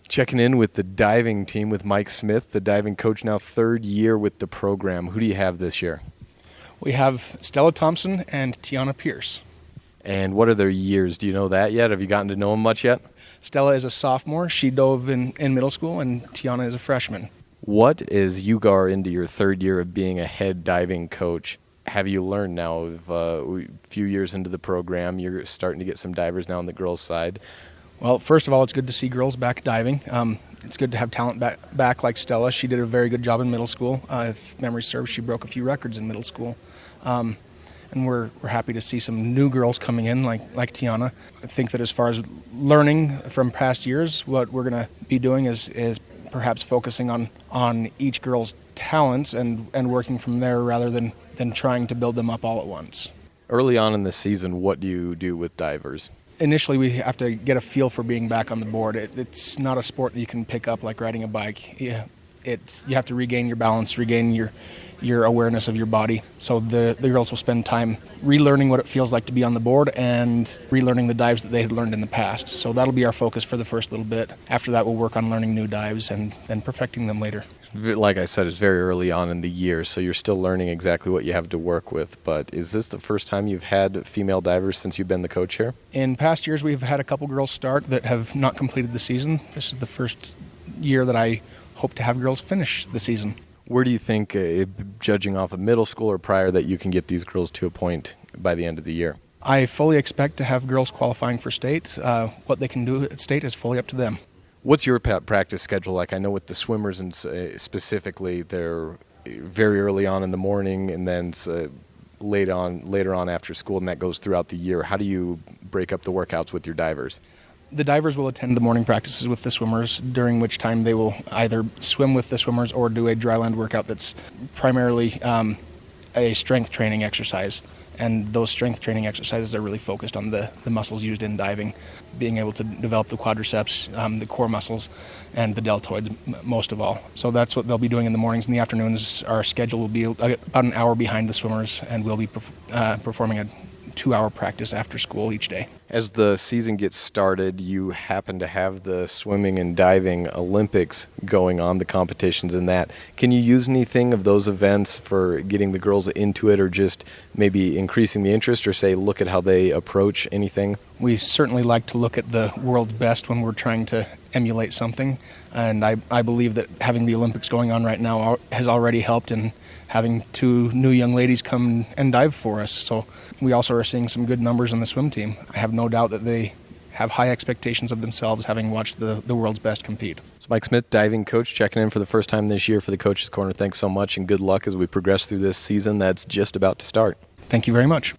Checking in with the diving team with Mike Smith, the diving coach, now third year with the program. Who do you have this year? We have Stella Thompson and Tiana Pierce. And what are their years? Do you know that yet? Have you gotten to know them much yet? Stella is a sophomore. She dove in middle school, and Tiana is a freshman. What, as you go into your third year of being a head diving coach, have you learned now? A few years into the program, you're starting to get some divers now on the girls' side. Well, first of all, it's good to see girls back diving. It's good to have talent back like Stella. She did a very good job in middle school. If memory serves, she broke a few records in middle school. And we're happy to see some new girls coming in like Tiana. I think that as far as learning from past years, what we're going to be doing is perhaps focusing on each girl's talents and working from there rather than trying to build them up all at once. Early on in the season, what do you do with divers? Initially, we have to get a feel for being back on the board. It's not a sport that you can pick up like riding a bike. You have to regain your balance, regain your awareness of your body. So the girls will spend time relearning what it feels like to be on the board and relearning the dives that they had learned in the past. So that'll be our focus for the first little bit. After that, we'll work on learning new dives and then perfecting them later. Like I said, it's very early on in the year, so you're still learning exactly what you have to work with. But is this the first time you've had female divers since you've been the coach here? In past years, we've had a couple girls start that have not completed the season. This is the first year that I hope to have girls finish the season. Where do you think, judging off of middle school or prior, that you can get these girls to a point by the end of the year? I fully expect to have girls qualifying for state. What they can do at state is fully up to them. What's your practice schedule like? I know with the swimmers and specifically, they're very early on in the morning and then later on after school, and that goes throughout the year. How do you break up the workouts with your divers? The divers will attend the morning practices with the swimmers, during which time they will either swim with the swimmers or do a dry land workout that's primarily a strength training exercise. And those strength training exercises are really focused on the muscles used in diving, being able to develop the quadriceps, the core muscles, and the deltoids most of all. So that's what they'll be doing in the mornings. In the afternoons, our schedule will be about an hour behind the swimmers, and we'll be performing a 2-hour practice after school each day. As the season gets started, you happen to have the swimming and diving Olympics going on, the competitions in that. Can you use anything of those events for getting the girls into it, or just maybe increasing the interest, or say, look at how they approach anything? We certainly like to look at the world's best when we're trying to emulate something, and I believe that having the Olympics going on right now has already helped in having 2 new young ladies come and dive for us. So we also are seeing some good numbers in the swim team. I have no doubt that they have high expectations of themselves, having watched the world's best compete. So Mike Smith, diving coach, checking in for the first time this year for the Coach's Corner. Thanks so much, and good luck as we progress through this season that's just about to start. Thank you very much.